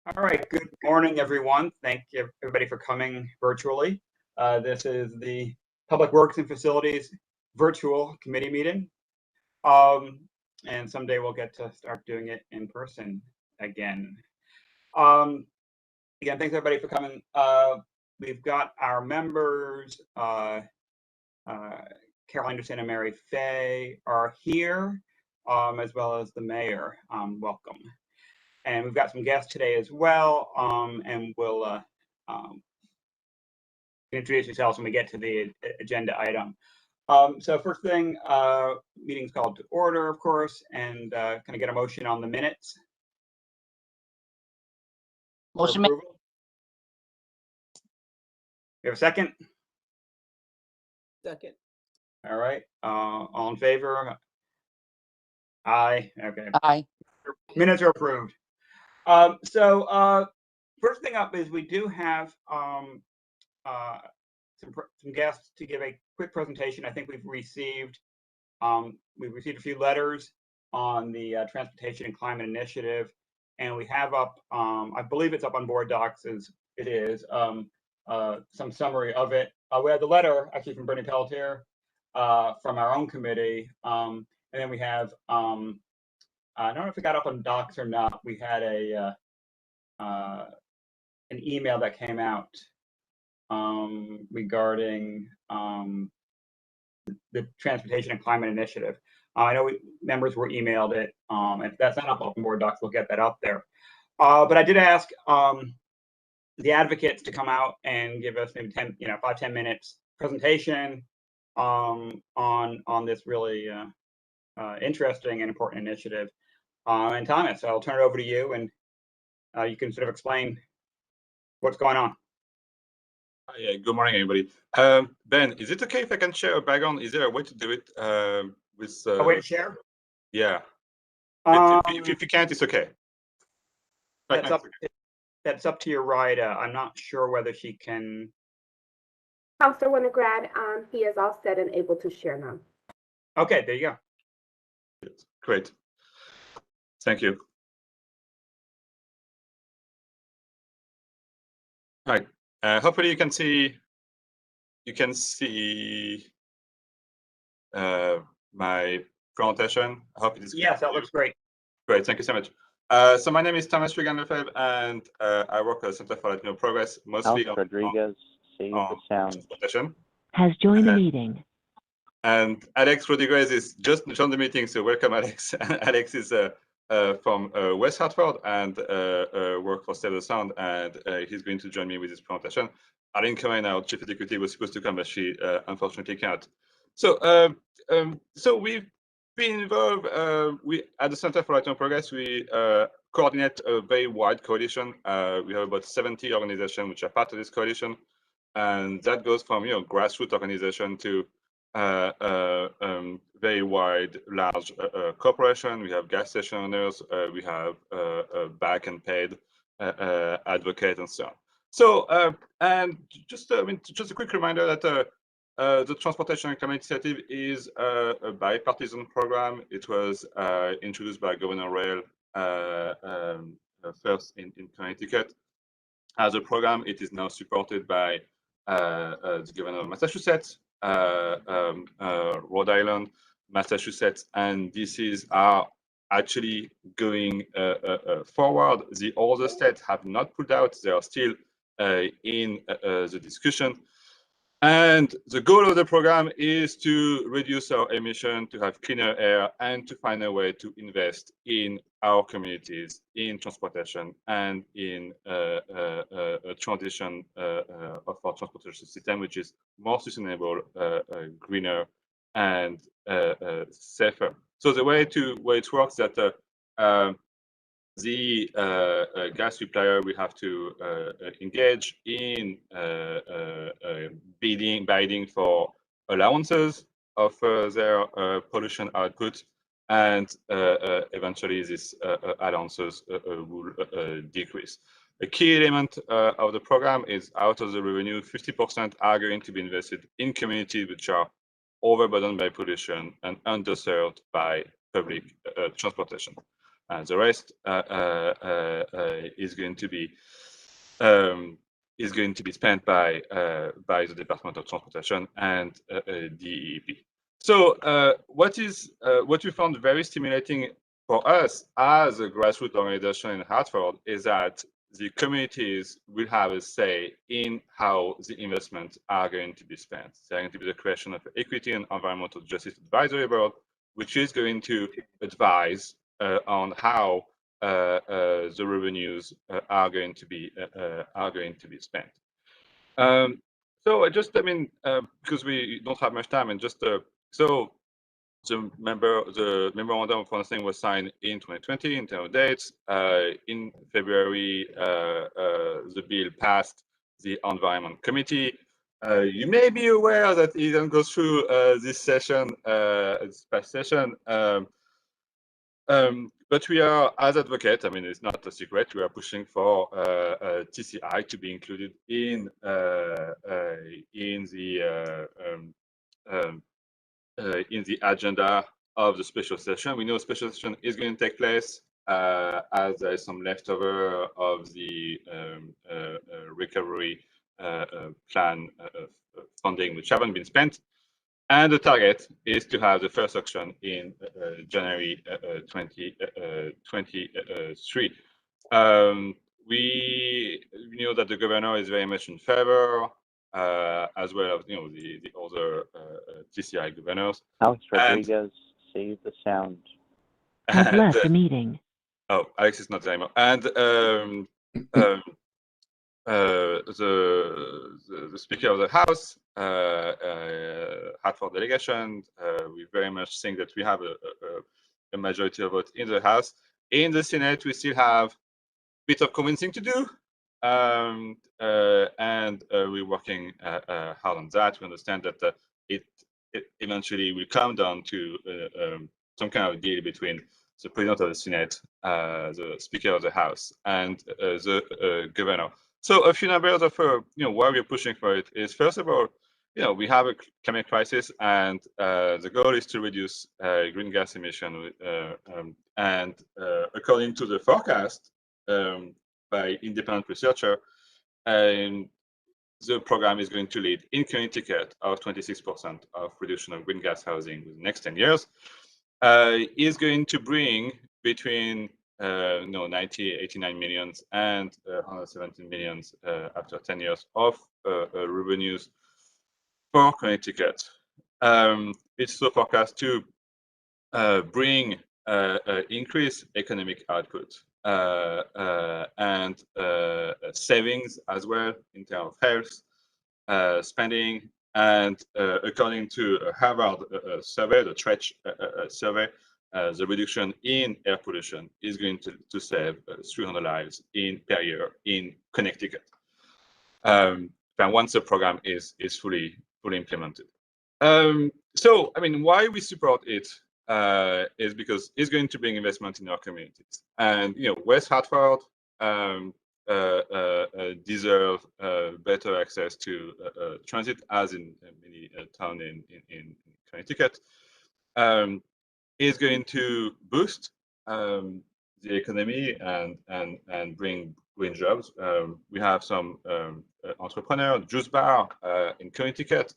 All right, good morning, everyone. Thank you, everybody, for coming virtually. This is the Public Works and Facilities virtual committee meeting. And someday we'll get to start doing it in person again. Again, thanks, everybody, for coming. We've got our members, Carol Anderson and Mary Fay are here, as well as the mayor. Welcome. And we've got some guests today as well, and we'll introduce yourselves when we get to the agenda item. So first thing, meeting's called to order, of course, and can I get a motion on the minutes? Motion made. Approval? You have a second? Second. All right, all in favor? Aye, okay. Aye. Minutes are approved. First thing up is we do have some guests to give a quick presentation. I think we've received a few letters on the Transportation and Climate Initiative, and we have up, I believe it's up on board docs as it is, some summary of it. We had the letter actually from Bernie Pelletier from our own committee, and then we have, I don't know if it got up on docs or not, we had an email that came out regarding the Transportation and Climate Initiative. I know members were emailed it. If that's not up on board docs, we'll get that up there. But I did ask the advocates to come out and give us maybe 5-10 minutes presentation on this really interesting and important initiative. And Thomas, I'll turn it over to you, and you can sort of explain what's going on. Yeah, good morning, everybody. Ben, is it okay if I can share a background? Is there a way to do it with A way to share? Yeah. If you can't, it's okay. That's up to your right. I'm not sure whether she can. Councilor Winograd, he is all set and able to share now. Okay, there you go. Great. Thank you. All right. Hopefully you can see my presentation. I hope it is. Yes, that looks great. Great, thank you so much. So my name is Thomas Regan-Lefebvre, and I work at the Center for Latino Progress, mostly on Rodriguez, save the sound. Transportation. Has joined the meeting. And Alex Rodriguez is just joined the meeting, so welcome, Alex. Alex is from West Hartford and work for Save the Sound, and he's going to join me with this presentation. Aline Cohen, our chief executive, was supposed to come, but she unfortunately can't. So, so we've been involved. We at the Center for Latino Progress, we coordinate a very wide coalition. We have about 70 organizations which are part of this coalition, and that goes from grassroots organization to very wide, large corporation. We have gas station owners. We have back and paid advocate and so on. So, and just just a quick reminder that the Transportation and Climate Initiative is a bipartisan program. It was introduced by Governor Rail first in Connecticut. As a program, it is now supported by the Governor of Massachusetts, Rhode Island, Massachusetts, and DCs are actually going forward. The other states have not pulled out. They are still in the discussion. And the goal of the program is to reduce our emission, to have cleaner air, and to find a way to invest in our communities, in transportation, and in a transition of our transportation system, which is more sustainable, greener, and safer. So the way it works that the gas supplier will have to engage in bidding for allowances of their pollution output, and eventually these allowances will decrease. A key element of the program is out of the revenue, 50% are going to be invested in communities which are overburdened by pollution and underserved by public transportation. The rest is going to be spent by the Department of Transportation and DEP. So what we found very stimulating for us as a grassroots organization in Hartford is that the communities will have a say in how the investments are going to be spent. There's going to be the creation of Equity and Environmental Justice Advisory Board, which is going to advise on how the revenues are going to be spent. So because we don't have much time, and just so the memorandum of understanding was signed in 2020 in terms of dates. In February, the bill passed the Environment Committee. You may be aware that it didn't go through this session, this past session. But we are, as advocates, it's not a secret, we are pushing for TCI to be included in the agenda of the special session. We know special session is going to take place as there is some leftover of the recovery plan funding which haven't been spent. And the target is to have the first auction in January 2023. We know that the governor is very much in favor, as well as the other TCI governors. Alex Rodriguez, save the sound. Has left the meeting. Oh, Alex is not there anymore. And the Speaker of the House, Hartford delegation, we very much think that we have a majority of vote in the House. In the Senate, we still have a bit of convincing to do, and we're working hard on that. We understand that it eventually will come down to some kind of deal between the President of the Senate, the Speaker of the House, and the Governor. So a few numbers of why we're pushing for it is, first of all, we have a climate crisis, and the goal is to reduce green gas emission. And according to the forecast by independent researcher, the program is going to lead in Connecticut of 26% of reduction of green gas housing in the next 10 years. Is going to bring between 89 millions and 117 millions after 10 years of revenues for Connecticut. It's also forecast to bring increased economic output and savings as well in terms of health spending. And according to Harvard survey, the TRECH survey, the reduction in air pollution is going to save 300 lives per year in Connecticut. And once the program is fully implemented. So, why we support it is because it's going to bring investment in our communities. And West Hartford deserve better access to transit, as in many towns in Connecticut. Is going to boost the economy and bring green jobs. We have some entrepreneurs, Juice Bar in Connecticut,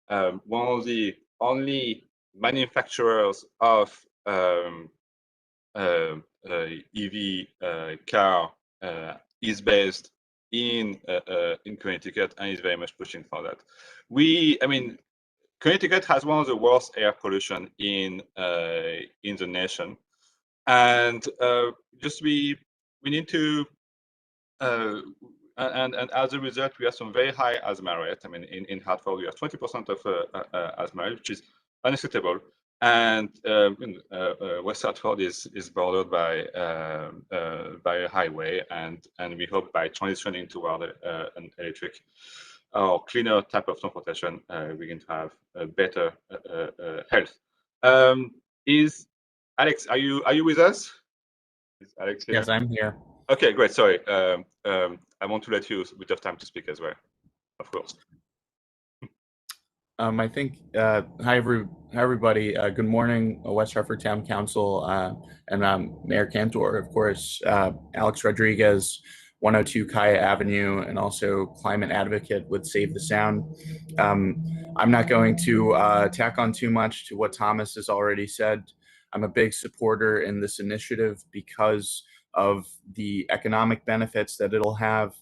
one of the only manufacturers of EV car is based in Connecticut and is very much pushing for that. Connecticut has one of the worst air pollution in the nation, and we need to and as a result, we have some very high asthma rate. In Hartford, we have 20% of asthma rate, which is unacceptable. And West Hartford is bordered by a highway, and we hope by transitioning toward an electric or cleaner type of transportation, we're going to have a better health. Is Alex? Are you with us? Is Alex here? Yes, I'm here. Okay, great. Sorry, I want to let you a bit of time to speak as well, of course. I think, hi, everybody. Good morning, West Hartford Town Council, and Mayor Cantor, of course, Alex Rodriguez, 102 Kaya Avenue, and also climate advocate with Save the Sound. I'm not going to tack on too much to what Thomas has already said. I'm a big supporter in this initiative because of the economic benefits that it'll have.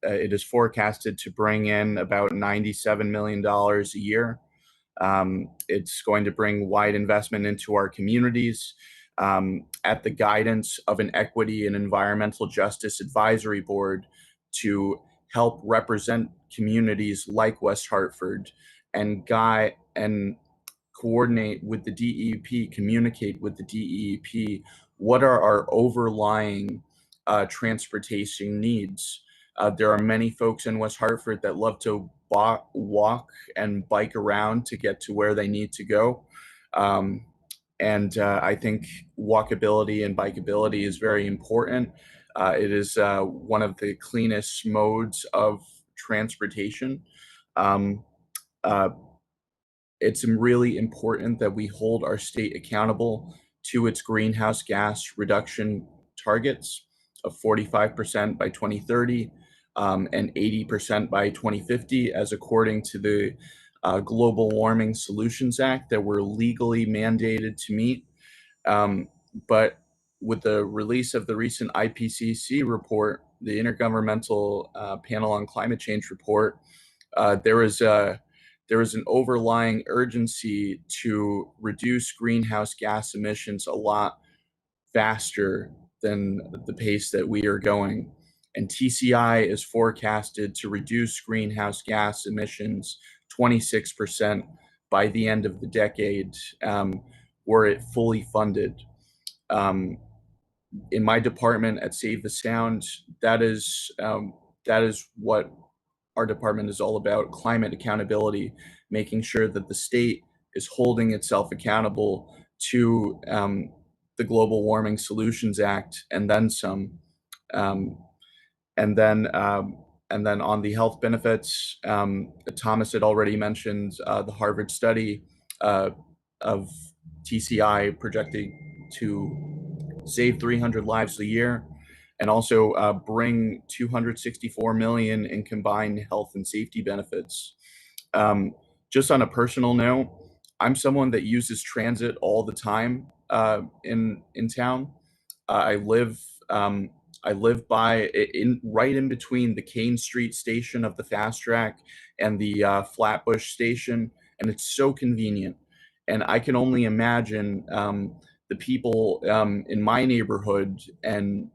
It is forecasted to bring in about $97 million a year. It's going to bring wide investment into our communities at the guidance of an Equity and Environmental Justice Advisory Board to help represent communities like West Hartford and coordinate with the DEP, communicate with the DEP, what are our overlying transportation needs. There are many folks in West Hartford that love to walk and bike around to get to where they need to go. I think walkability and bikeability is very important. It is one of the cleanest modes of transportation. It's really important that we hold our state accountable to its greenhouse gas reduction targets of 45% by 2030 and 80% by 2050, as according to the Global Warming Solutions Act that we're legally mandated to meet. But with the release of the recent IPCC report, the Intergovernmental Panel on Climate Change report, there is an overlying urgency to reduce greenhouse gas emissions a lot faster than the pace that we are going. And TCI is forecasted to reduce greenhouse gas emissions 26% by the end of the decade, were it fully funded. In my department at Save the Sound, that is what our department is all about: climate accountability, making sure that the state is holding itself accountable to the Global Warming Solutions Act and then some. And then on the health benefits, Thomas had already mentioned the Harvard study of TCI projecting to save 300 lives a year and also bring 264 million in combined health and safety benefits. Just on a personal note, I'm someone that uses transit all the time in town. I live right in between the Kane Street station of the Fast Track and the Flatbush station, and it's so convenient. And I can only imagine the people in my neighborhood and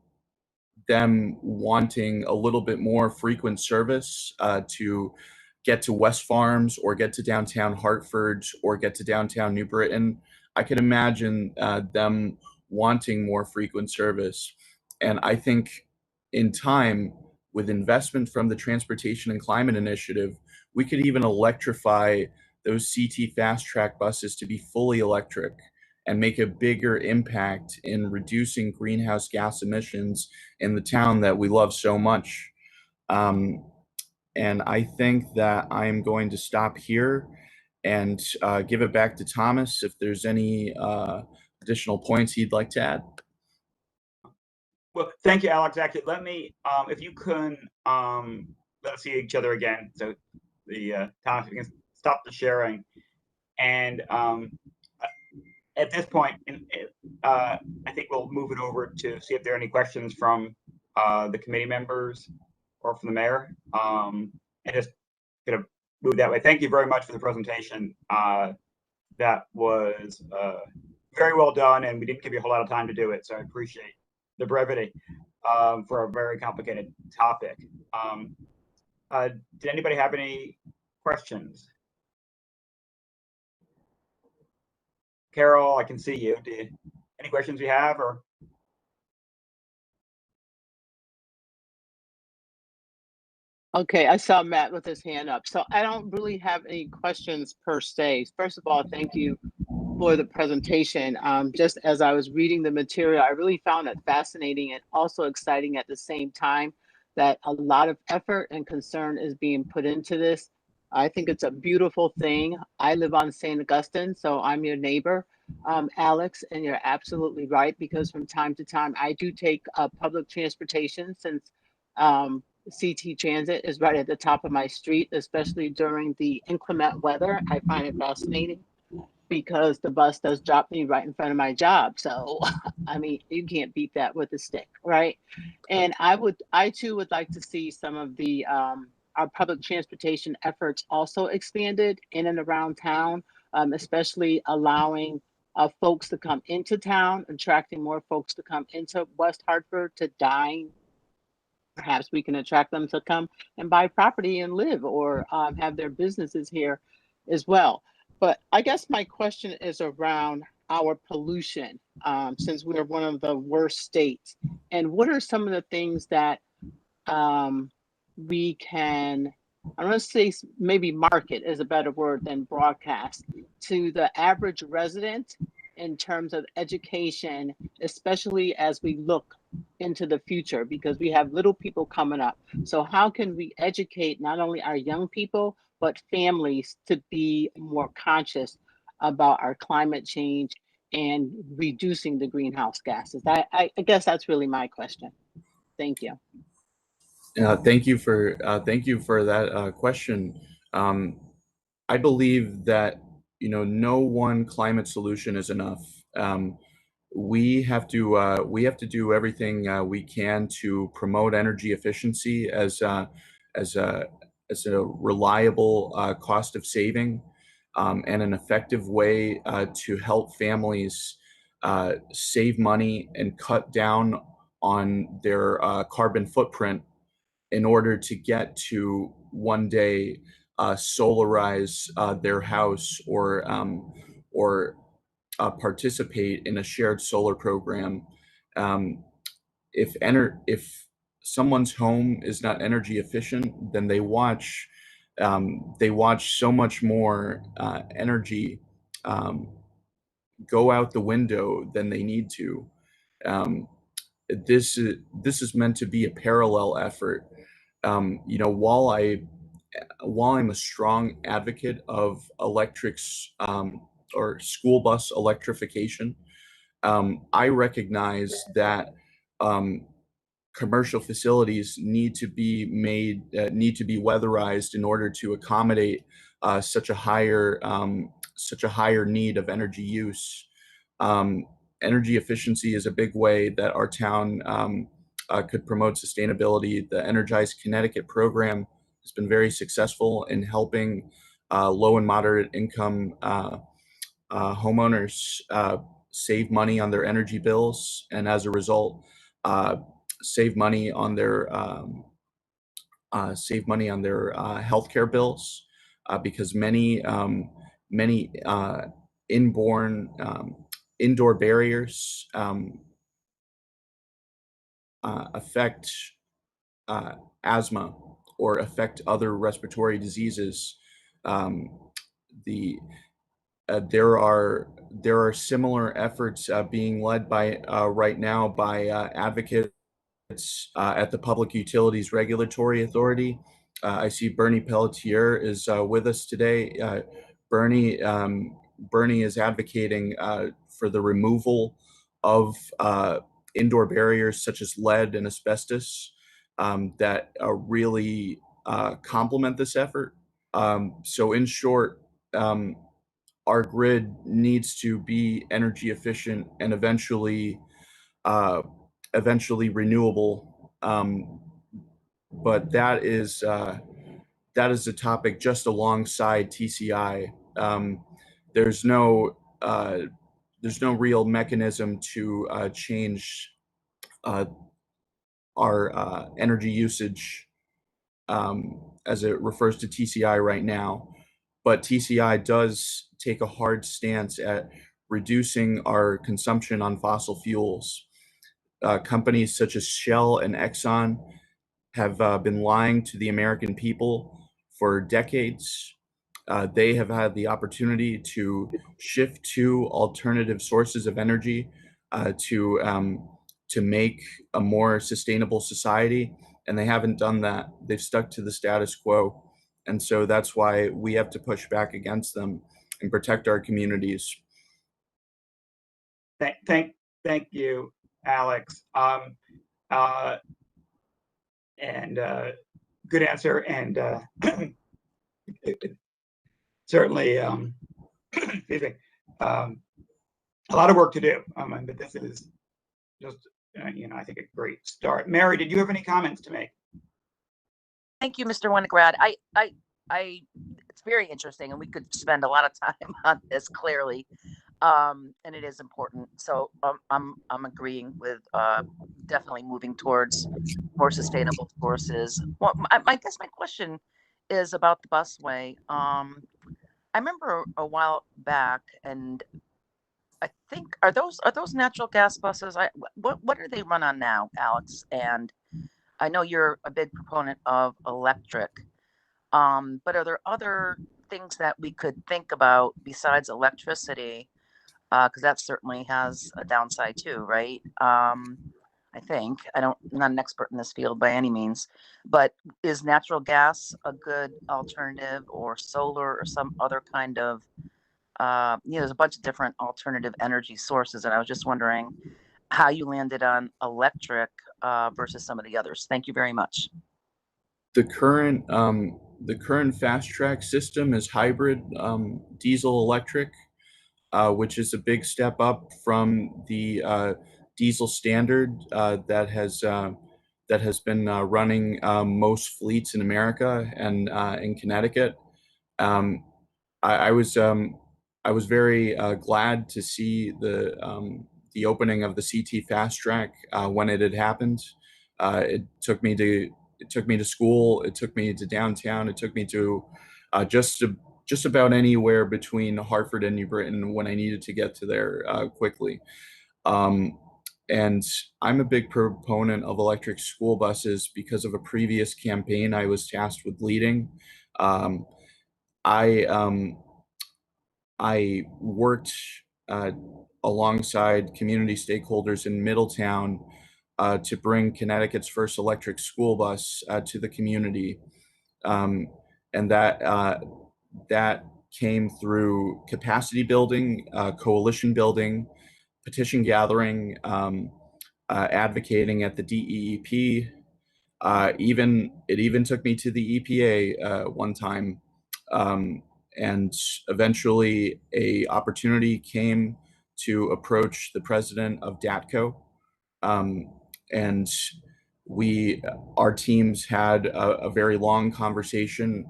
them wanting a little bit more frequent service to get to West Farms or get to downtown Hartford or get to downtown New Britain. I can imagine them wanting more frequent service. And I think in time, with investment from the Transportation and Climate Initiative, we could even electrify those CT Fast Track buses to be fully electric and make a bigger impact in reducing greenhouse gas emissions in the town that we love so much. And I think that I'm going to stop here and give it back to Thomas if there's any additional points he'd like to add. Well, thank you, Alex. Actually, let me, if you can, let's see each other again. So Thomas, if you can stop the sharing. And at this point, I think we'll move it over to see if there are any questions from the committee members or from the mayor, and just gonna move that way. Thank you very much for the presentation. That was very well done, and we didn't give you a whole lot of time to do it, so I appreciate the brevity for a very complicated topic. Did anybody have any questions? Carol, I can see you. Any questions you have, or? Okay, I saw Matt with his hand up. So I don't really have any questions per se. First of all, thank you for the presentation. Just as I was reading the material, I really found it fascinating and also exciting at the same time that a lot of effort and concern is being put into this. I think it's a beautiful thing. I live on St. Augustine, so I'm your neighbor, Alex, and you're absolutely right, because from time to time I do take public transportation, since CT Transit is right at the top of my street, especially during the inclement weather. I find it fascinating because the bus does drop me right in front of my job. So, I mean, you can't beat that with a stick, right? And I too would like to see some of the our public transportation efforts also expanded in and around town, especially allowing folks to come into town, attracting more folks to come into West Hartford to dine. Perhaps we can attract them to come and buy property and live, or have their businesses here as well. But I guess my question is around our pollution, since we're one of the worst states. And what are some of the things that we can, I don't want to say maybe market is a better word than broadcast, to the average resident in terms of education, especially as we look into the future, because we have little people coming up. So how can we educate not only our young people, but families to be more conscious about our climate change and reducing the greenhouse gases? I guess that's really my question. Thank you. Thank you for that question. I believe that no one climate solution is enough. We have to do everything we can to promote energy efficiency as as a reliable cost of saving, and an effective way to help families save money and cut down on their carbon footprint in order to get to one day solarize their house, or participate in a shared solar program. If someone's home is not energy efficient, then they watch so much more energy go out the window than they need to. Um, this is meant to be a parallel effort. While I'm a strong advocate of electrics, or school bus electrification, I recognize that commercial facilities need to be weatherized in order to accommodate such a higher need of energy use. Energy efficiency is a big way that our town could promote sustainability. The Energize Connecticut program has been very successful in helping low and moderate income homeowners save money on their energy bills, and as a result, save money on their healthcare bills, because many indoor barriers affect asthma or affect other respiratory diseases. There are similar efforts being led by right now by advocates at the Public Utilities Regulatory Authority. I see Bernie Pelletier is with us today. Bernie is advocating for the removal of indoor barriers such as lead and asbestos that really complement this effort. So in short, our grid needs to be energy efficient and eventually renewable. But that is a topic just alongside TCI. There's no real mechanism to change our energy usage as it refers to TCI right now. But TCI does take a hard stance at reducing our consumption on fossil fuels. Companies such as Shell and Exxon have been lying to the American people for decades. They have had the opportunity to shift to alternative sources of energy to make a more sustainable society, and they haven't done that. They've stuck to the status quo. And so that's why we have to push back against them and protect our communities. Thank you, Alex. And good answer, and certainly, excuse me, a lot of work to do. But this is just, I think a great start. Mary, did you have any comments to make? Thank you, Mr. Winograd. It's very interesting, and we could spend a lot of time on this clearly, and it is important. So I'm agreeing with definitely moving towards more sustainable sources. Well, I guess my question is about the busway. I remember a while back, and I think are those natural gas buses? What do they run on now, Alex? And I know you're a big proponent of electric, but are there other things that we could think about besides electricity? Because that certainly has a downside too, right? I think I'm not an expert in this field by any means, but is natural gas a good alternative, or solar, or some other kind of there's a bunch of different alternative energy sources, and I was just wondering how you landed on electric versus some of the others. Thank you very much. The current fast track system is hybrid diesel electric, which is a big step up from the diesel standard that has been running most fleets in America and in Connecticut. I was very glad to see the opening of the CT fast track when it had happened. It took me to school. It took me to downtown. It took me to just about anywhere between Hartford and New Britain when I needed to get to there quickly. And I'm a big proponent of electric school buses because of a previous campaign I was tasked with leading. I worked alongside community stakeholders in Middletown to bring Connecticut's first electric school bus to the community. And that came through capacity building, coalition building, petition gathering, advocating at the DEEP. It even took me to the EPA one time. And eventually a opportunity came to approach the president of DATCO. And our teams had a very long conversation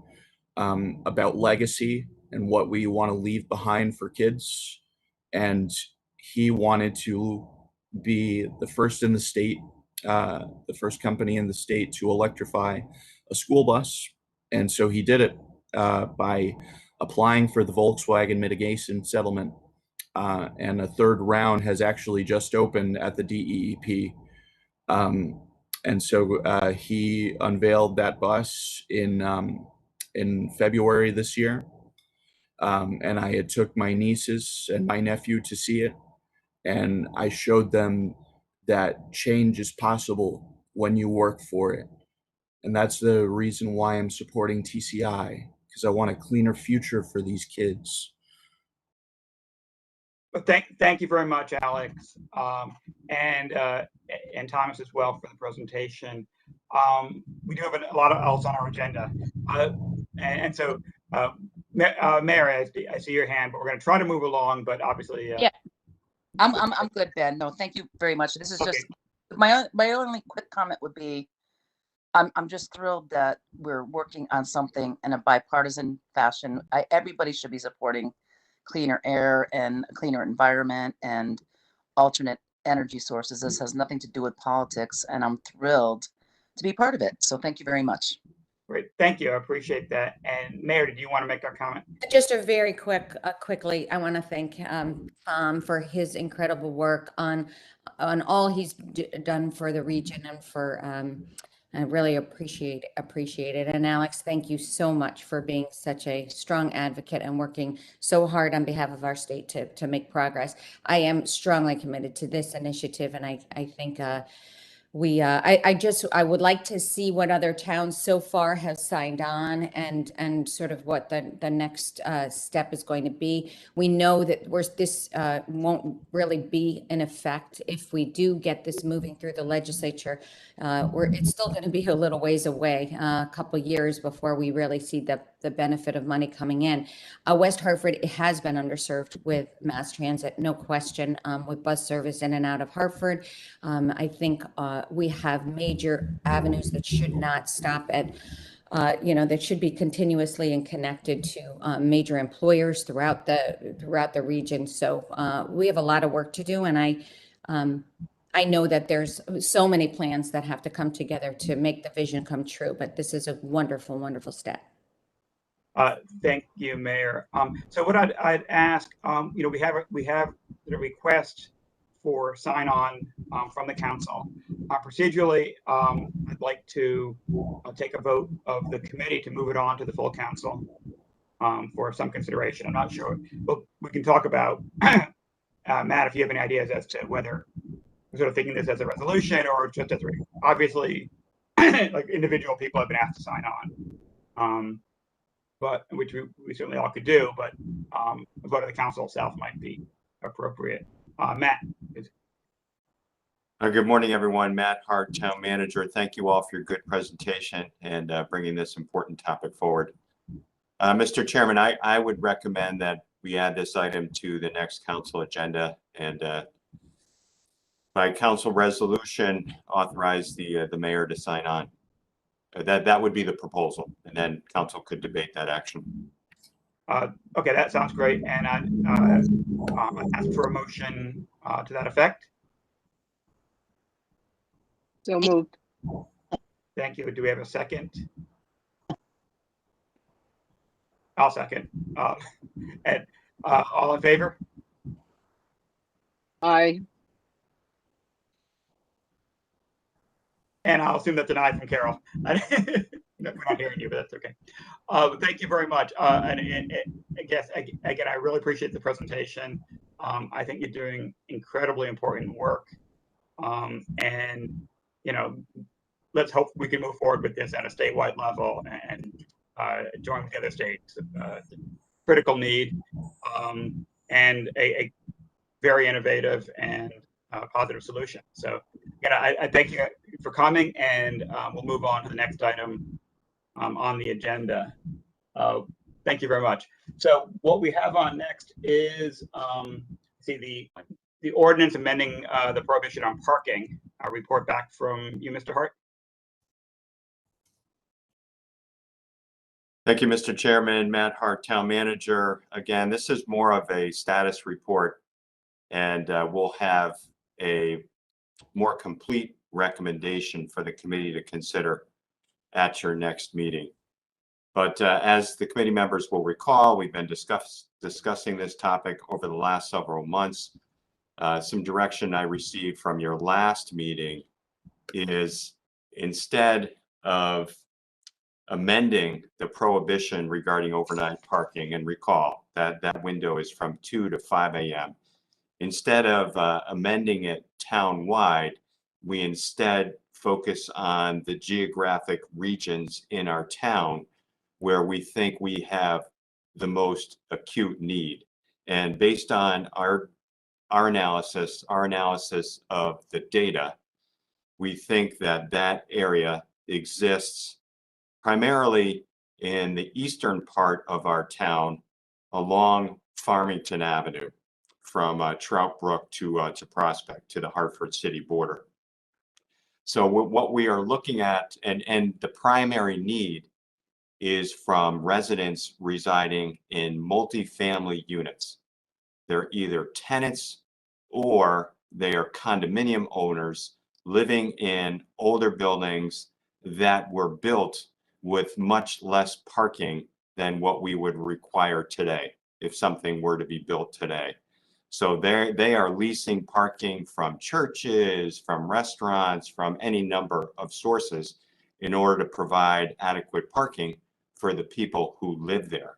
about legacy and what we want to leave behind for kids. And he wanted to be the first in the state, the first company in the state to electrify a school bus. And so he did it by applying for the Volkswagen mitigation settlement. And a third round has actually just opened at the DEEP. And so he unveiled that bus in February this year. And I had took my nieces and my nephew to see it. And I showed them that change is possible when you work for it. And that's the reason why I'm supporting TCI, because I want a cleaner future for these kids. Well, thank you very much, Alex, and Thomas as well for the presentation. We do have a lot else on our agenda, and so Mary, I see your hand, but we're going to try to move along. But obviously, yeah, I'm good, Ben. No, thank you very much. This is just my only quick comment would be, I'm just thrilled that we're working on something in a bipartisan fashion. Everybody should be supporting cleaner air and a cleaner environment and alternate energy sources. This has nothing to do with politics, and I'm thrilled to be part of it. So thank you very much. Great, thank you. I appreciate that. And Mayor, did you want to make a comment? Just a very quickly, I want to thank Tom for his incredible work on all he's done for the region and for I really appreciate it. And Alex, thank you so much for being such a strong advocate and working so hard on behalf of our state to make progress. I am strongly committed to this initiative, and I think I would like to see what other towns so far have signed on and sort of what the next step is going to be. We know that this won't really be in effect if we do get this moving through the legislature. It's still going to be a little ways away, a couple years before we really see the benefit of money coming in. West Hartford has been underserved with mass transit, no question, with bus service in and out of Hartford. I think we have major avenues that should not stop at, that should be continuously and connected to major employers throughout the region. So we have a lot of work to do, and I know that there's so many plans that have to come together to make the vision come true. But this is a wonderful, wonderful step. Thank you, Mayor. So what I'd ask, we have the request for sign on from the council. Procedurally, I'd like to take a vote of the committee to move it on to the full council for some consideration. I'm not sure, but we can talk about, Matt, if you have any ideas as to whether we're sort of thinking this as a resolution or just as obviously like individual people have been asked to sign on. But which we certainly all could do, but a vote of the council itself might be appropriate. Matt. Good morning, everyone. Matt Hart, Town Manager. Thank you all for your good presentation and bringing this important topic forward. Mr. Chairman, I would recommend that we add this item to the next council agenda and by council resolution authorize the mayor to sign on. That would be the proposal, and then council could debate that action. Okay, that sounds great. And I ask for a motion to that effect. So moved. Thank you. Do we have a second? I'll second. And all in favor? Aye. And I'll assume that's an aye from Carol. We're not hearing you, but that's okay. Thank you very much. And I guess, again, I really appreciate the presentation. I think you're doing incredibly important work. And, let's hope we can move forward with this at a statewide level and join with the other states. Critical need and a very innovative and positive solution. So again, I thank you for coming, and we'll move on to the next item on the agenda. Thank you very much. So what we have on next is the ordinance amending the prohibition on parking. A report back from you, Mr. Hart. Thank you, Mr. Chairman. Matt Hart, Town Manager. Again, this is more of a status report, and we'll have a more complete recommendation for the committee to consider at your next meeting. But as the committee members will recall, we've been discussing this topic over the last several months. Some direction I received from your last meeting is, instead of amending the prohibition regarding overnight parking, and recall that that window is from 2 to 5 a.m. Instead of amending it town-wide, we instead focus on the geographic regions in our town where we think we have the most acute need. And based on our analysis of the data, we think that that area exists primarily in the eastern part of our town along Farmington Avenue, from Trout Brook to Prospect, to the Hartford city border. So what we are looking at, and the primary need is from residents residing in multifamily units. They're either tenants or they are condominium owners living in older buildings that were built with much less parking than what we would require today if something were to be built today. So they are leasing parking from churches, from restaurants, from any number of sources in order to provide adequate parking for the people who live there.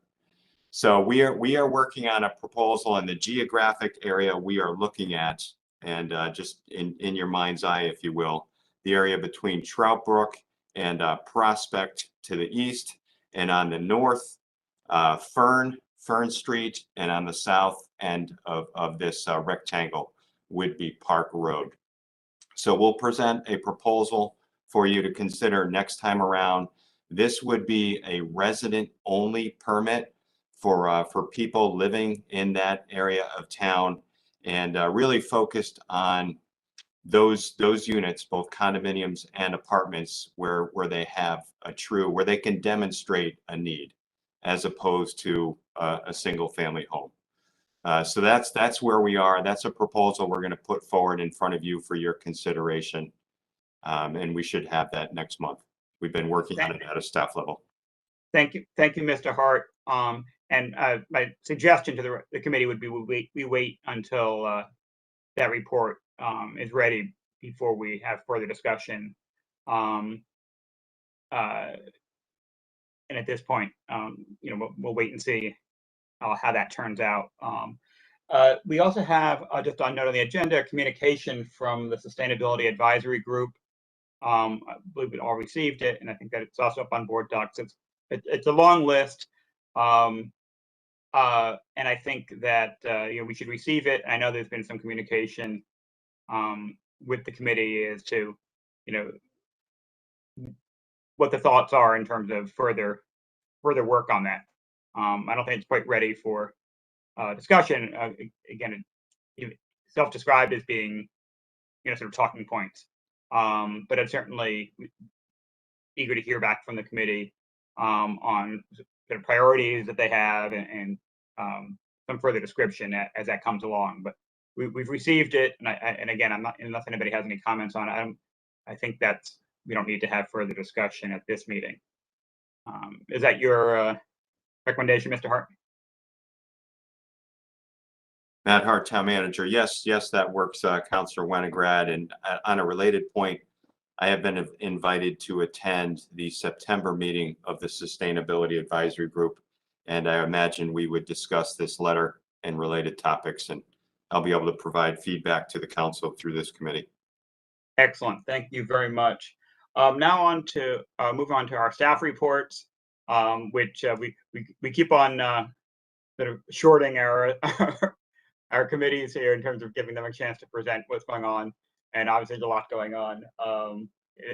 So we are working on a proposal in the geographic area we are looking at, and just in your mind's eye, if you will, the area between Trout Brook and Prospect to the east, and on the north, Fern Street, and on the south end of this rectangle would be Park Road. So we'll present a proposal for you to consider next time around. This would be a resident-only permit for people living in that area of town, and really focused on those units, both condominiums and apartments, where they have where they can demonstrate a need, as opposed to a single family home. So that's where we are. That's a proposal we're going to put forward in front of you for your consideration. And we should have that next month. We've been working on it at a staff level. Thank you, Mr. Hart. And my suggestion to the committee would be we wait until that report is ready before we have further discussion. And at this point, we'll wait and see how that turns out. We also have, just on note on the agenda, communication from the Sustainability Advisory Group. I believe we all received it, and I think that it's also up on board docs. It's a long list, and I think that we should receive it. I know there's been some communication with the committee as to what the thoughts are in terms of further work on that. I don't think it's quite ready for discussion. Again, self-described as being sort of talking points, but I'm certainly eager to hear back from the committee on the priorities that they have, and some further description as that comes along. But we've received it, and again, unless anybody has any comments on it, I think we don't need to have further discussion at this meeting. Is that your recommendation, Mr. Hart? Matt Hart, Town Manager. Yes, that works, Councilor Winograd. And on a related point, I have been invited to attend the September meeting of the Sustainability Advisory Group, and I imagine we would discuss this letter and related topics, and I'll be able to provide feedback to the council through this committee. Excellent. Thank you very much. Now on to move on to our staff reports, which we keep on sort of shorting our committees here in terms of giving them a chance to present what's going on. And obviously there's a lot going on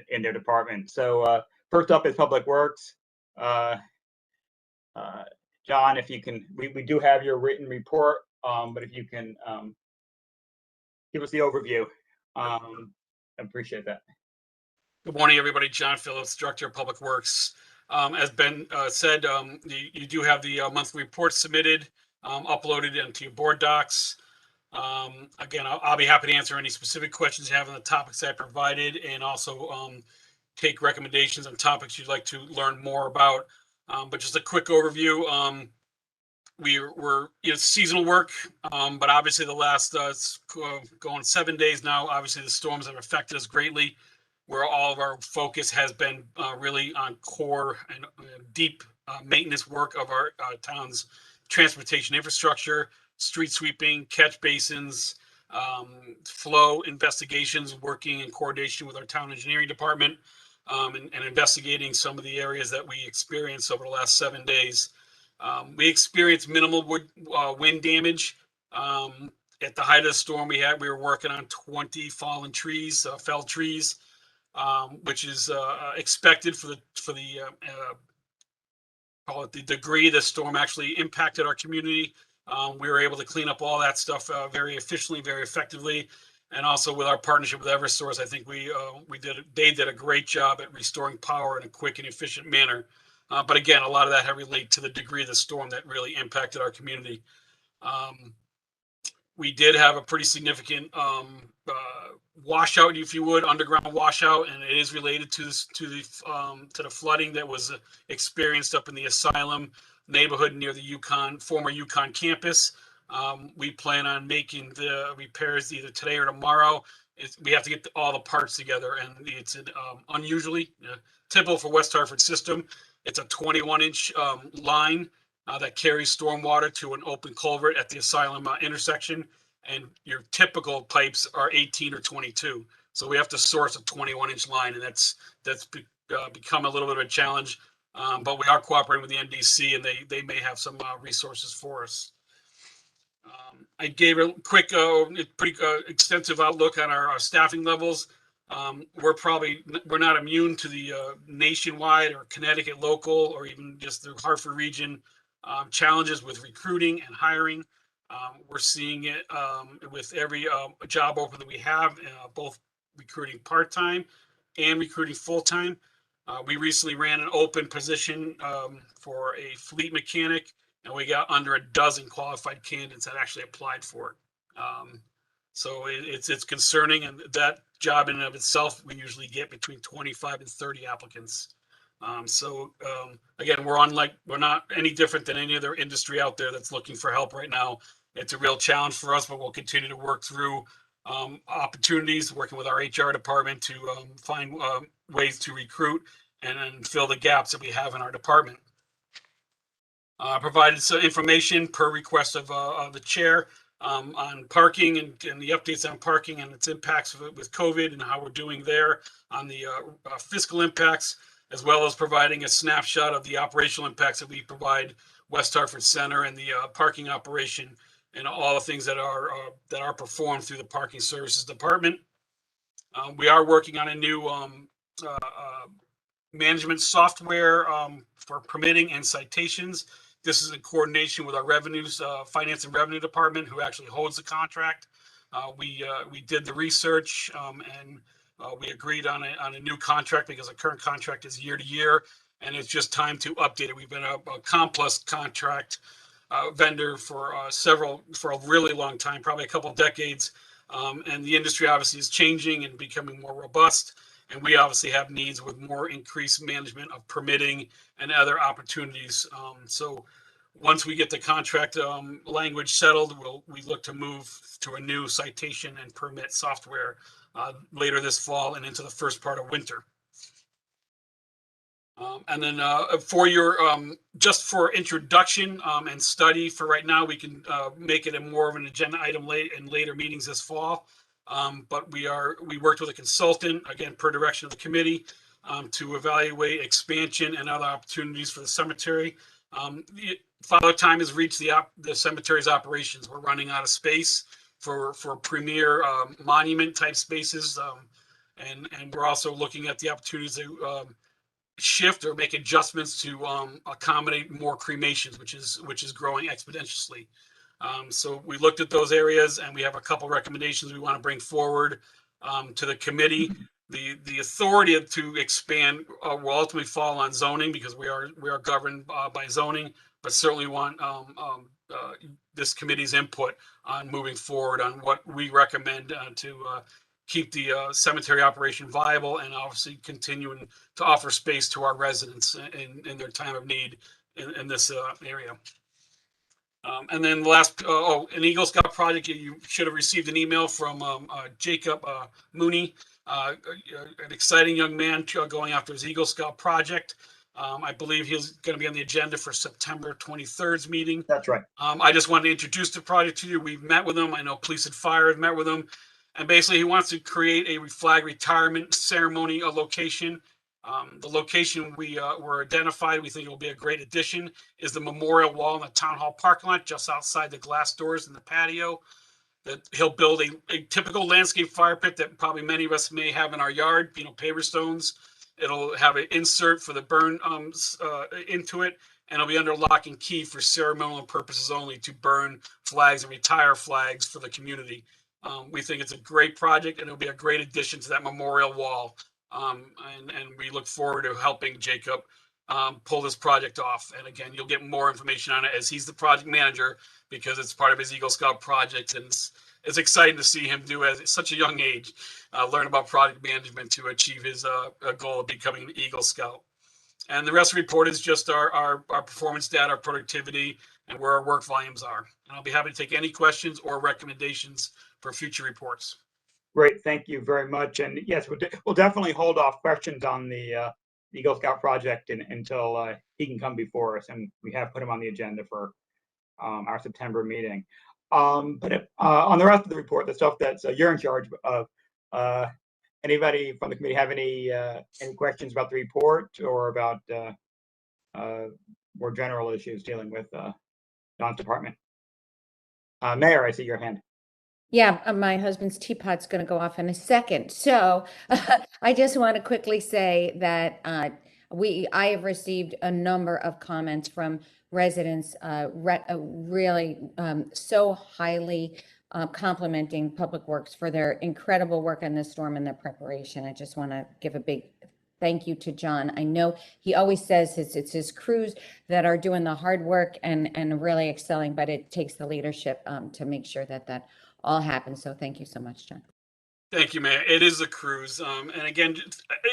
in their department. So first up is Public Works. John, if you can, we do have your written report, but if you can give us the overview, I appreciate that. Good morning, everybody. John Phillips, Director of Public Works. As Ben said, you do have the monthly report submitted, uploaded into your board docs. Again, I'll be happy to answer any specific questions you have on the topics I provided, and also take recommendations on topics you'd like to learn more about. But just a quick overview. We're seasonal work, but obviously the last it's going 7 days now. Obviously the storms have affected us greatly, where all of our focus has been really on core and deep maintenance work of our town's transportation infrastructure, street sweeping, catch basins, flow investigations, working in coordination with our town engineering department, and investigating some of the areas that we experienced over the last 7 days. We experienced minimal wind damage. At the height of the storm we were working on 20 fallen trees, felled trees, which is expected for the call it the degree the storm actually impacted our community. We were able to clean up all that stuff very efficiently, very effectively, and also with our partnership with Eversource, I think they did a great job at restoring power in a quick and efficient manner. But again, a lot of that had related to the degree of the storm that really impacted our community. We did have a pretty significant washout, if you would, underground washout, and it is related to the flooding that was experienced up in the Asylum neighborhood near the former UConn campus. We plan on making the repairs either today or tomorrow. We have to get all the parts together, and it's unusually typical for West Hartford system. It's a 21-inch line that carries stormwater to an open culvert at the Asylum intersection, and your typical pipes are 18 or 22. So we have to source a 21-inch line, and that's become a little bit of a challenge. But we are cooperating with the NDC, and they may have some resources for us. I gave a quick, pretty extensive outlook on our staffing levels. We're not immune to the nationwide or Connecticut local or even just the Hartford region challenges with recruiting and hiring. We're seeing it with every job open that we have, both recruiting part-time and recruiting full-time. We recently ran an open position for a fleet mechanic, and we got under a dozen qualified candidates that actually applied for it. So it's concerning, and that job in and of itself, we usually get between 25 and 30 applicants. Again, we're not any different than any other industry out there that's looking for help right now. It's a real challenge for us, but we'll continue to work through opportunities, working with our HR department to find ways to recruit and fill the gaps that we have in our department. Provided some information per request of the chair on parking and the updates on parking and its impacts with COVID and how we're doing there on the fiscal impacts, as well as providing a snapshot of the operational impacts that we provide West Hartford Center and the parking operation and all the things that are performed through the Parking Services Department. We are working on a new management software for permitting and citations. This is in coordination with our finance and revenue department, who actually holds the contract. We did the research and we agreed on a new contract because the current contract is year to year, and it's just time to update it. We've been a complex contract vendor for a really long time, probably a couple of decades. And the industry obviously is changing and becoming more robust. And we obviously have needs with more increased management of permitting and other opportunities. So once we get the contract language settled, we look to move to a new citation and permit software later this fall and into the first part of winter. And then for your just for introduction and study for right now, we can make it more of an agenda item in later meetings this fall. But we worked with a consultant, again, per direction of the committee, to evaluate expansion and other opportunities for the cemetery. Father Time has reached the cemetery's operations. We're running out of space for premier monument type spaces. And we're also looking at the opportunities to shift or make adjustments to accommodate more cremations, which is growing exponentially. So we looked at those areas, and we have a couple recommendations we want to bring forward to the committee. The authority to expand will ultimately fall on zoning, because we are governed by zoning, but certainly want this committee's input on moving forward on what we recommend to keep the cemetery operation viable, and obviously continuing to offer space to our residents in their time of need in this area. And then the last, an Eagle Scout project. You should have received an email from Jacob Mooney, an exciting young man going after his Eagle Scout project. I believe he's going to be on the agenda for September 23rd's meeting. That's right. I just wanted to introduce the project to you. We've met with him. I know police and fire have met with him. And basically, he wants to create a flag retirement ceremony location. The location we were identified, we think it will be a great addition, is the memorial wall in the town hall parking lot, just outside the glass doors in the patio. That he'll build a typical landscape fire pit that probably many of us may have in our yard, paver stones. It'll have an insert for the burn into it, and it'll be under lock and key for ceremonial purposes only, to burn flags and retire flags for the community. We think it's a great project, and it'll be a great addition to that memorial wall. And we look forward to helping Jacob pull this project off. And again, you'll get more information on it as he's the project manager, because it's part of his Eagle Scout project. And it's exciting to see him do at such a young age, learn about project management to achieve his goal of becoming an Eagle Scout. And the rest of the report is just our performance data, our productivity, and where our work volumes are. And I'll be happy to take any questions or recommendations for future reports. Great, thank you very much. And yes, we'll definitely hold off questions on the Eagle Scout project until he can come before us, and we have put him on the agenda for our September meeting. But on the rest of the report, the stuff that you're in charge of, Anybody from the committee have any questions about the report or about more general issues dealing with Don's department? Mayor, I see your hand. Yeah, my husband's teapot's going to go off in a second. So I just want to quickly say that I have received a number of comments from residents really so highly complimenting Public Works for their incredible work on this storm and their preparation. I just want to give a big thank you to John. I know he always says it's his crews that are doing the hard work and really excelling, but it takes the leadership to make sure that all happens. So thank you so much, John. Thank you, Mayor. It is a cruise. And again,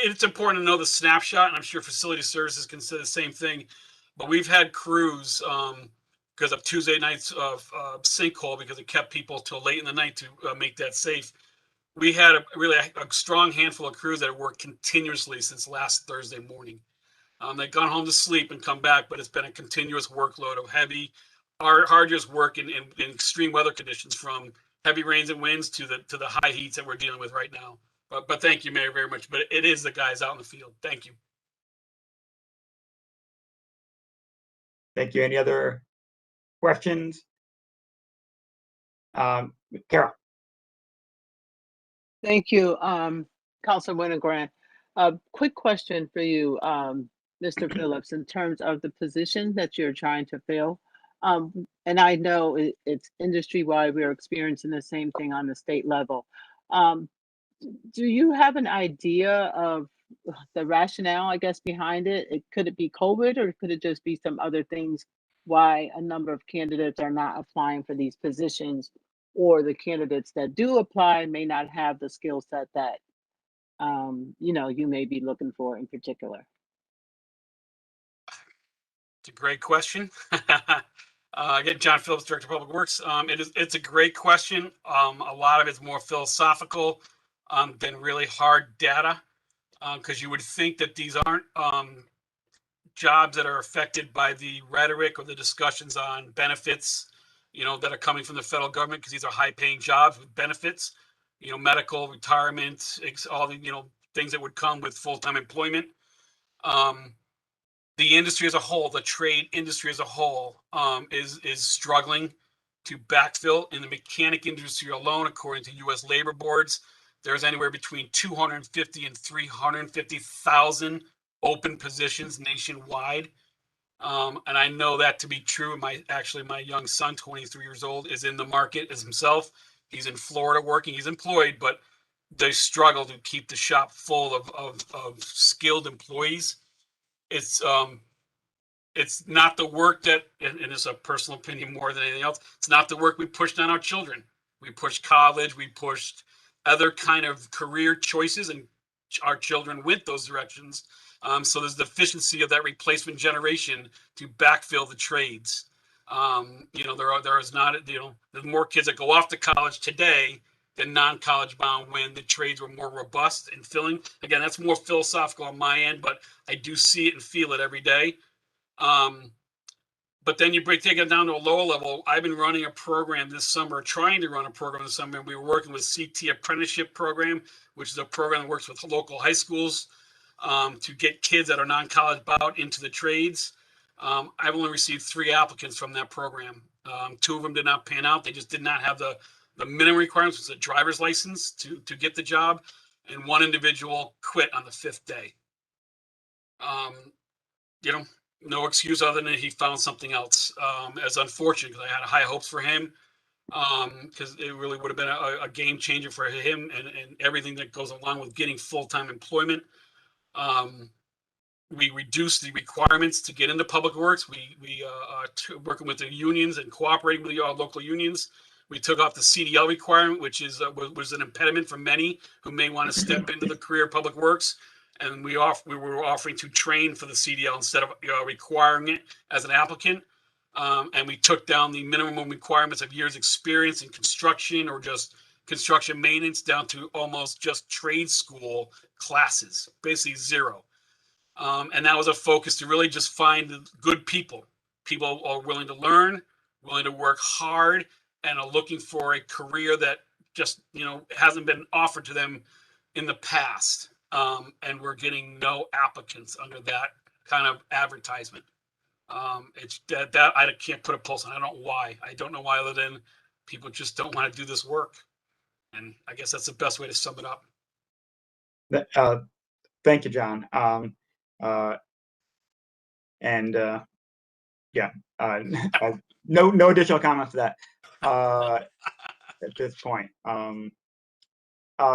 it's important to know the snapshot, and I'm sure facility services can say the same thing. But we've had crews because of Tuesday night's sinkhole, because it kept people till late in the night to make that safe. We had a strong handful of crews that have worked continuously since last Thursday morning. They've gone home to sleep and come back, but it's been a continuous workload of heavy, arduous work in extreme weather conditions, from heavy rains and winds to the high heats that we're dealing with right now. But thank you, Mayor, very much. But it is the guys out in the field. Thank you. Thank you. Any other questions? Carol. Thank you, Councilor Winogrand. A quick question for you, Mr. Phillips, in terms of the position that you're trying to fill. And I know it's industry-wide, we're experiencing the same thing on the state level. Do you have an idea of the rationale, I guess, behind it? Could it be COVID, or could it just be some other things why a number of candidates are not applying for these positions, or the candidates that do apply may not have the skill set that you may be looking for in particular? It's a great question. Again, John Phillips, Director of Public Works. It's a great question. A lot of it's more philosophical than really hard data, because you would think that these aren't jobs that are affected by the rhetoric or the discussions on benefits, that are coming from the federal government, because these are high-paying jobs with benefits, medical, retirement, all the things that would come with full-time employment. The industry as a whole, the trade industry as a whole, is struggling to backfill. In the mechanic industry alone, according to U.S. labor boards, there's anywhere between 250 and 350,000 open positions nationwide. And I know that to be true. My young son, 23 years old, is in the market as himself. He's in Florida working. He's employed, but they struggle to keep the shop full of skilled employees. It's not the work that, and it's a personal opinion more than anything else, it's not the work we pushed on our children. We pushed college, we pushed other kind of career choices, and our children went those directions. So there's deficiency of that replacement generation to backfill the trades. There is not, there's more kids that go off to college today than non-college bound when the trades were more robust in filling. Again, that's more philosophical on my end, but I do see it and feel it every day. But then you take it down to a lower level. I've been running a program this summer, trying to run a program this summer. We were working with CT Apprenticeship program, which is a program that works with local high schools to get kids that are non-college bound into the trades. I've only received 3 applicants from that program. 2 of them did not pan out. They just did not have the minimum requirements, which is a driver's license to get the job. And 1 individual quit on the 5th day. No excuse other than he found something else. As unfortunate, because I had high hopes for him, because it really would have been a game changer for him and everything that goes along with getting full-time employment. We reduced the requirements to get into public works. We working with the unions and cooperating with our local unions. We took off the CDL requirement, which was an impediment for many who may want to step into the career of public works. And we were offering to train for the CDL instead of requiring it as an applicant. And we took down the minimum requirements of years experience in construction or just construction maintenance down to almost just trade school classes, basically 0. And that was a focus to really just find good people. People are willing to learn, willing to work hard, and are looking for a career that just, hasn't been offered to them in the past, and we're getting no applicants under that kind of advertisement. It's that I can't put a pulse on. I don't know why. I don't know why, other than people just don't want to do this work. And I guess that's the best way to sum it up. Thank you, John. Yeah, no additional comments to that at this point.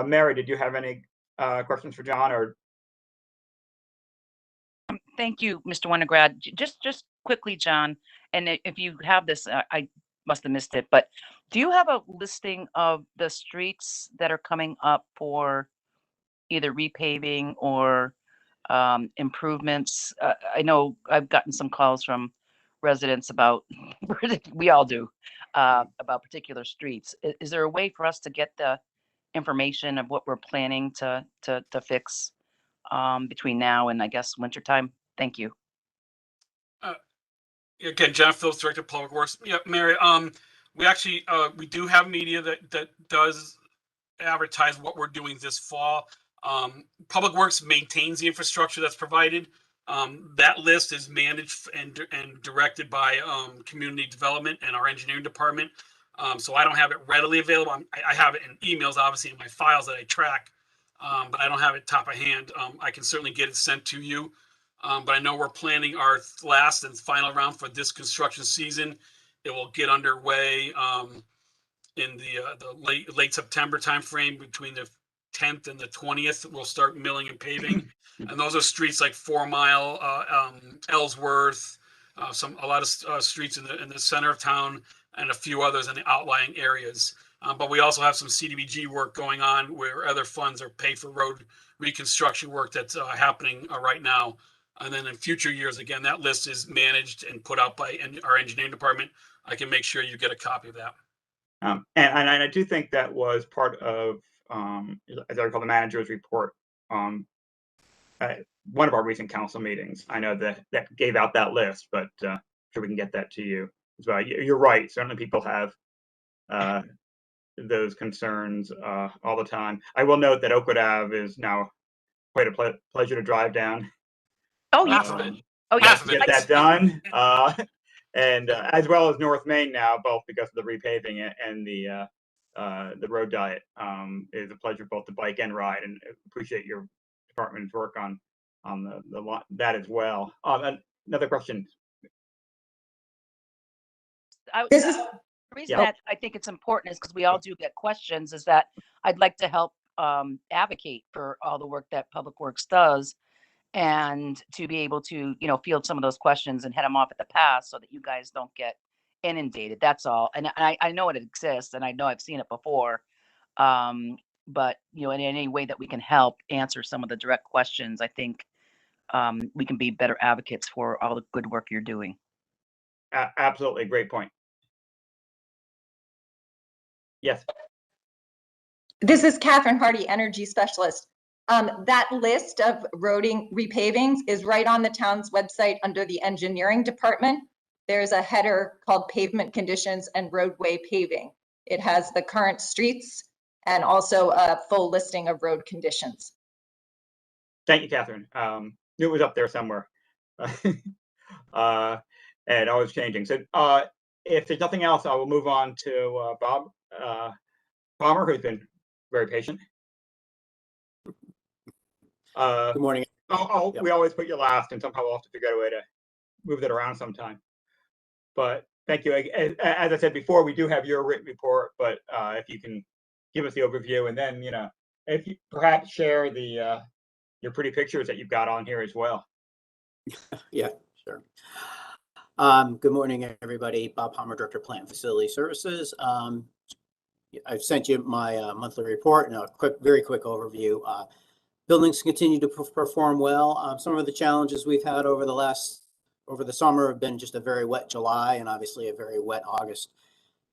Mary, did you have any questions for John? Or Thank you, Mr. Winograd. Just quickly, John, and if you have this, I must have missed it, but do you have a listing of the streets that are coming up for either repaving or improvements? I know I've gotten some calls from residents about, we all do, about particular streets. Is there a way for us to get the information of what we're planning to fix between now and I guess winter time? Thank you. Again, John Phillips, Director of Public Works. Yeah, Mary, we actually, we do have media that does advertise what we're doing this fall. Public Works maintains the infrastructure that's provided. That list is managed and directed by community development and our engineering department. So I don't have it readily available. I have it in emails, obviously, in my files that I track, but I don't have it top of hand. I can certainly get it sent to you. But I know we're planning our last and final round for this construction season. It will get underway in the late September timeframe. Between the 10th and the 20th, we'll start milling and paving. And those are streets like 4 Mile, Ellsworth, a lot of streets in the center of town, and a few others in the outlying areas. But we also have some CDBG work going on where other funds are paid for road reconstruction work that's happening right now. And then in future years, again, that list is managed and put out by our engineering department. I can make sure you get a copy of that. And I do think that was part of, as I recall, the manager's report. One of our recent council meetings. I know that gave out that list, but sure we can get that to you as well. You're right. Certainly, people have those concerns all the time. I will note that Oakwood Ave is now quite a pleasure to drive down. Oh yes. Oh yes. To get that done, and as well as North Main now, both because of the repaving and the road diet. It is a pleasure both to bike and ride, and appreciate your department's work on that as well. Another question. The reason that I think it's important is because we all do get questions, is that I'd like to help advocate for all the work that Public Works does, and to be able to, field some of those questions and head them off at the pass so that you guys don't get inundated. That's all. And I know it exists, and I know I've seen it before. But in any way that we can help answer some of the direct questions, I think we can be better advocates for all the good work you're doing. Absolutely, great point. Yes. This is Catherine Hardy, Energy Specialist. That list of roading repavings is right on the town's website under the engineering department. There's a header called Pavement Conditions and Roadway Paving. It has the current streets and also a full listing of road conditions. Thank you, Catherine. Knew it was up there somewhere. And always changing. So if there's nothing else, I will move on to Bob Palmer, who's been very patient. Good morning. Yep. We always put you last, and somehow we'll have to figure out a way to move that around sometime. But thank you. As I said before, we do have your written report, but if you can give us the overview, and then if you perhaps share the your pretty pictures that you've got on here as well. Yeah, sure. Good morning, everybody. Bob Palmer, Director of Plant and Facility Services. I've sent you my monthly report and a very quick overview. Buildings continue to perform well. Some of the challenges we've had over the summer have been just a very wet July and obviously a very wet August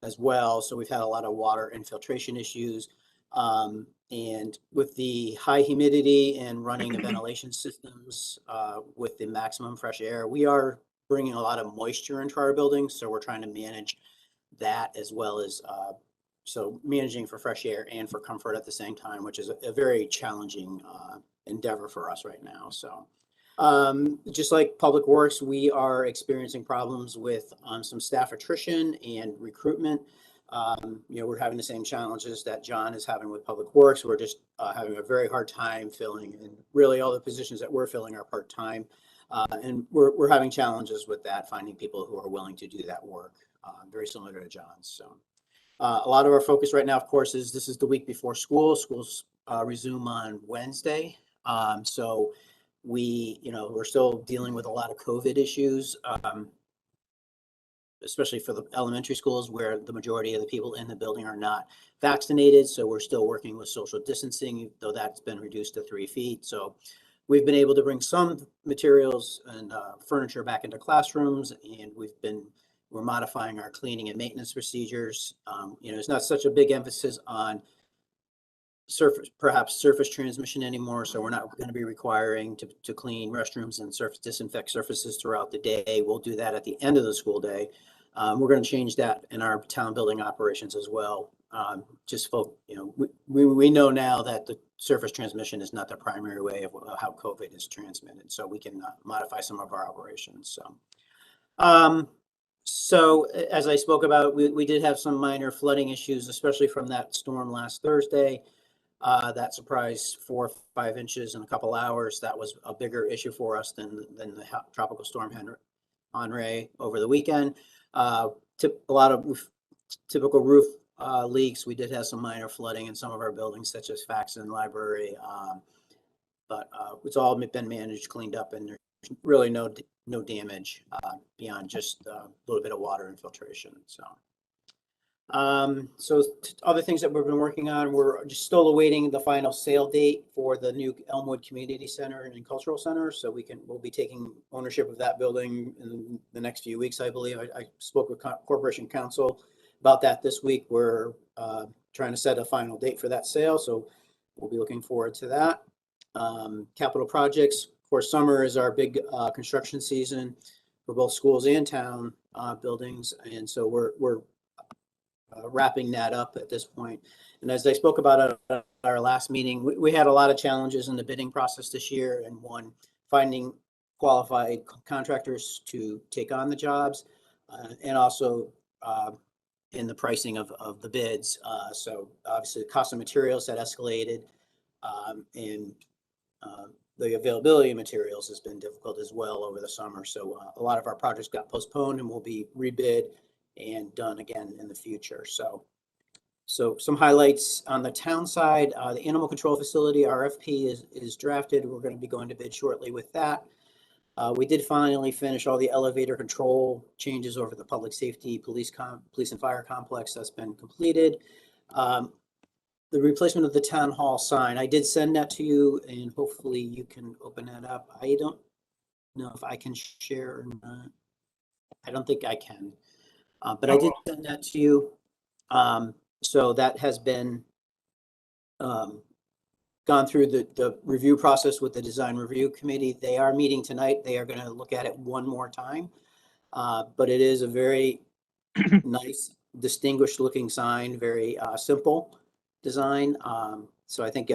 as well. So we've had a lot of water infiltration issues. And with the high humidity and running the ventilation systems with the maximum fresh air, we are bringing a lot of moisture into our buildings. So we're trying to manage that, as well as So managing for fresh air and for comfort at the same time, which is a very challenging endeavor for us right now. So just like Public Works, we are experiencing problems with some staff attrition and recruitment. We're having the same challenges that John is having with Public Works. We're just having a very hard time filling, and really all the positions that we're filling are part-time. And we're having challenges with that, finding people who are willing to do that work, very similar to John's. So a lot of our focus right now, of course, is this is the week before school. Schools resume on Wednesday. So we're still dealing with a lot of COVID issues, especially for the elementary schools where the majority of the people in the building are not vaccinated. So we're still working with social distancing, though that's been reduced to 3 feet. So we've been able to bring some materials and furniture back into classrooms, and we're modifying our cleaning and maintenance procedures. It's not such a big emphasis on surface transmission anymore. So we're not going to be requiring to clean restrooms and disinfect surfaces throughout the day. We'll do that at the end of the school day. We're going to change that in our town building operations as well. We know now that the surface transmission is not the primary way of how COVID is transmitted. So we can modify some of our operations. So as I spoke about, we did have some minor flooding issues, especially from that storm last Thursday. That surprised 4 or 5 inches in a couple hours. That was a bigger issue for us than the tropical storm Henry over the weekend. A lot of typical roof leaks. We did have some minor flooding in some of our buildings, such as Faxon Library, but it's all been managed, cleaned up, and there's really no damage beyond just a little bit of water infiltration. So other things that we've been working on, we're just still awaiting the final sale date for the new Elmwood Community Center and Cultural Center. So we'll be taking ownership of that building in the next few weeks, I believe. I spoke with Corporation Counsel about that this week. We're trying to set a final date for that sale. So we'll be looking forward to that. Capital projects, of course, summer is our big construction season for both schools and town buildings. And so we're wrapping that up at this point. And as I spoke about at our last meeting, we had a lot of challenges in the bidding process this year, and one, finding qualified contractors to take on the jobs, and also in the pricing of the bids. So obviously the cost of materials that escalated, and the availability of materials has been difficult as well over the summer. So a lot of our projects got postponed and will be rebid and done again in the future. So some highlights on the town side, the animal control facility RFP is drafted. We're going to be going to bid shortly with that. We did finally finish all the elevator control changes over the public safety, police and fire complex. That's been completed. The replacement of the town hall sign, I did send that to you, and hopefully you can open that up. I don't know if I can share or not. I don't think I can. But I did send that to you. So that has been gone through the review process with the design review committee. They are meeting tonight. They are going to look at it one more time. But it is a very nice, distinguished looking sign, very simple design. So I think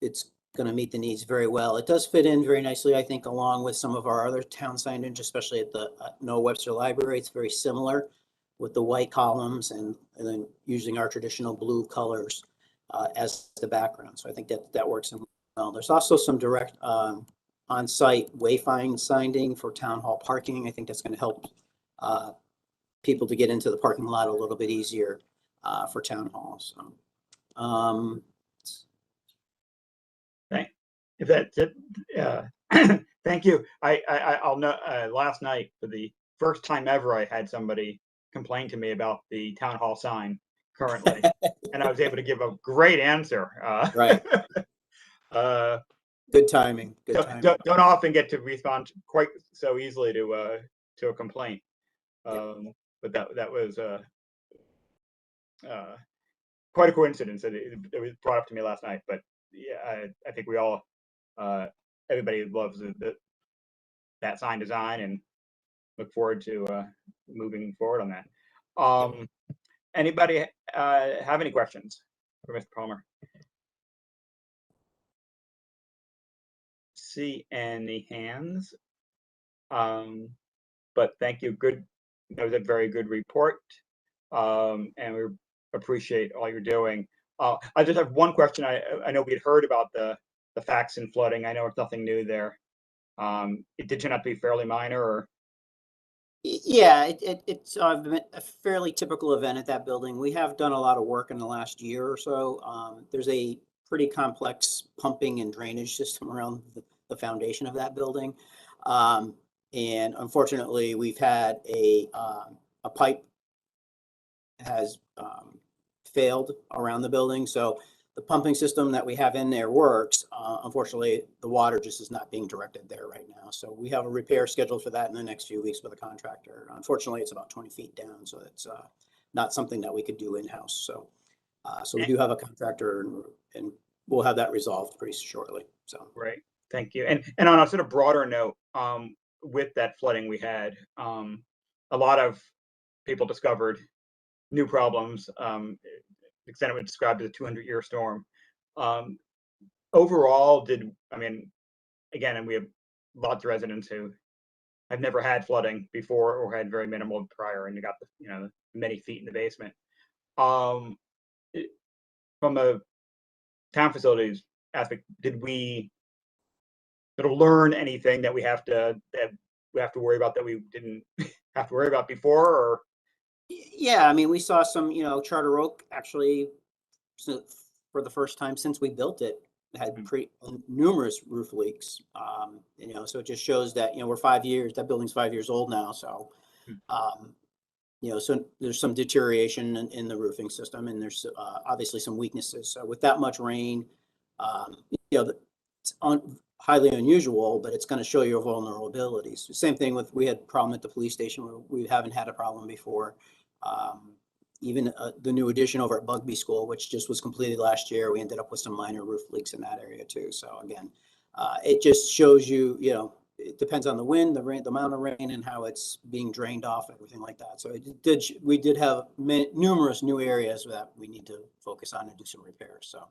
it's going to meet the needs very well. It does fit in very nicely, I think, along with some of our other town signage, especially at the Noah Webster Library. It's very similar, with the white columns and then using our traditional blue colors as the background. So I think that works well. There's also some direct on-site wayfinding signing for town hall parking. I think that's going to help people to get into the parking lot a little bit easier for town halls. So, if that's it, thank you. I'll know last night, for the first time ever, I had somebody complain to me about the town hall sign currently, and I was able to give a great answer. Right. Good timing. Good timing. Don't often get to respond quite so easily to a complaint, but that was quite a coincidence that it was brought up to me last night. But yeah, I think we all everybody loves that sign design, and look forward to moving forward on that. Anybody have any questions for Mr. Palmer? See any hands? But thank you. Good. That was a very good report. And we appreciate all you're doing. I just have one question. I know we had heard about the facts and flooding. I know it's nothing new there. It did turn out to be fairly minor, or? Yeah, it's been a fairly typical event at that building. We have done a lot of work in the last year or so. There's a pretty complex pumping and drainage system around the foundation of that building. And unfortunately, we've had a pipe has failed around the building. So the pumping system that we have in there works. Unfortunately, the water just is not being directed there right now. So we have a repair scheduled for that in the next few weeks with a contractor. Unfortunately, it's about 20 feet down, so it's not something that we could do in-house. So we do have a contractor, and we'll have that resolved pretty shortly. So Great, thank you. And on a sort of broader note, with that flooding we had, a lot of people discovered new problems. The extent it was described as a 200-year storm. Overall, again, and we have lots of residents who have never had flooding before or had very minimal prior, and you got the many feet in the basement. From a town facilities aspect, did we sort of learn anything that we have to worry about that we didn't have to worry about before, or? Yeah, I mean, we saw some, Charter Oak actually, for the first time since we built it, had numerous roof leaks. So it just shows that, we're 5 years, that building's 5 years old now. So, so there's some deterioration in the roofing system, and there's obviously some weaknesses. So with that much rain, it's highly unusual, but it's going to show your vulnerabilities. Same thing we had a problem at the police station where we haven't had a problem before. Even the new addition over at Bugby School, which just was completed last year, we ended up with some minor roof leaks in that area too. So again, it just shows you, it depends on the wind, the rain, the amount of rain, and how it's being drained off, everything like that. So we did have numerous new areas that we need to focus on and do some repairs. So.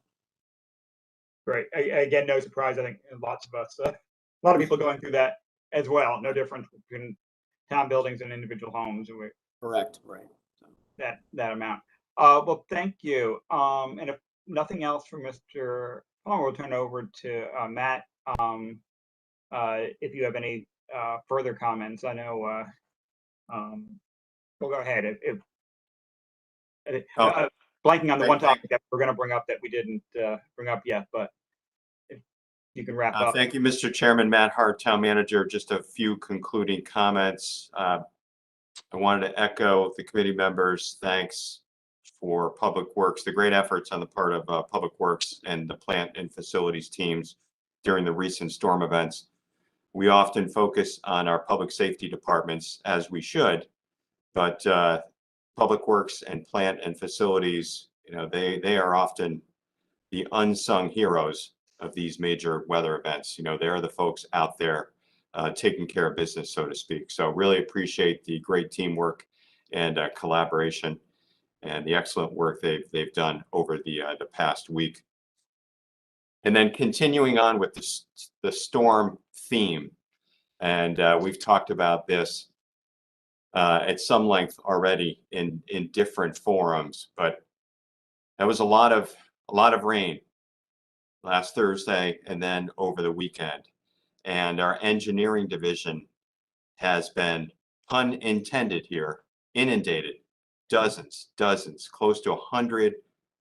Great. Again, no surprise. I think lots of us, a lot of people going through that as well. No difference between town buildings and individual homes. Correct. Right. That amount. Well, thank you. And if nothing else from Mr. Palmer, we'll turn over to Matt. If you have any further comments, I know. We'll go ahead. Blanking on the one topic that we're going to bring up that we didn't bring up yet, but if you can wrap up. Thank you, Mr. Chairman. Matt Hart, Town Manager. Just a few concluding comments. I wanted to echo the committee members' thanks for Public Works, the great efforts on the part of Public Works and the plant and facilities teams during the recent storm events. We often focus on our public safety departments, as we should, but Public Works and plant and facilities, they are often the unsung heroes of these major weather events. They're the folks out there taking care of business, so to speak. So really appreciate the great teamwork and collaboration and the excellent work they've done over the past week. And then continuing on with the storm theme, and we've talked about this at some length already in different forums, but that was a lot of rain last Thursday and then over the weekend. And our engineering division has been, pun intended here, inundated, dozens, close to 100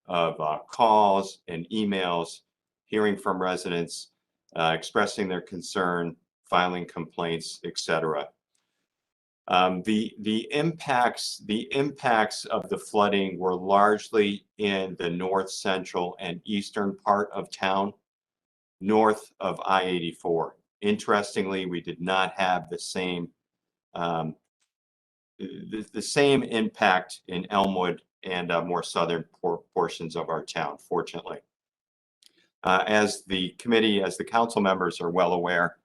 of calls and emails, hearing from residents, expressing their concern, filing complaints, etc. The impacts of the flooding were largely in the north, central, and eastern part of town, north of I-84. Interestingly, we did not have the same impact in Elmwood and more southern portions of our town, fortunately. As the committee, as the council members are well aware,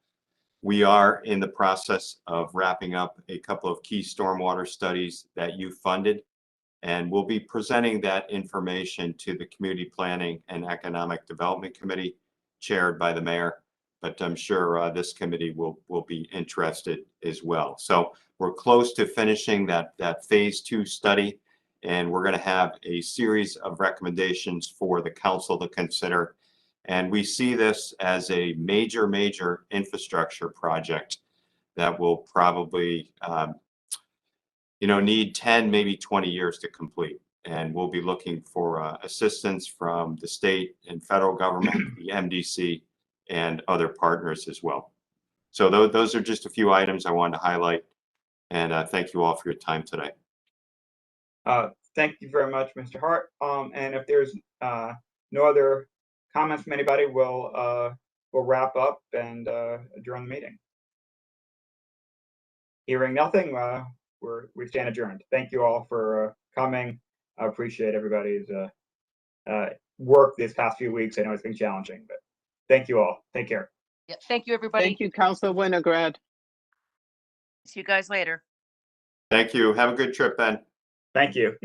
we are in the process of wrapping up a couple of key stormwater studies that you funded. And we'll be presenting that information to the Community Planning and Economic Development Committee, chaired by the mayor. But I'm sure this committee will be interested as well. So we're close to finishing that phase 2 study, and we're going to have a series of recommendations for the council to consider. And we see this as a major infrastructure project that will probably need 10, maybe 20 years to complete. And we'll be looking for assistance from the state and federal government, the MDC, and other partners as well. So those are just a few items I wanted to highlight. And thank you all for your time today. Thank you very much, Mr. Hart. And if there's no other comments from anybody, we'll wrap up and adjourn the meeting. Hearing nothing, we stand adjourned. Thank you all for coming. I appreciate everybody's work these past few weeks. I know it's been challenging, but thank you all. Take care. Yeah, thank you, everybody. Thank you, Council Winograd. See you guys later. Thank you. Have a good trip, Ben. Thank you.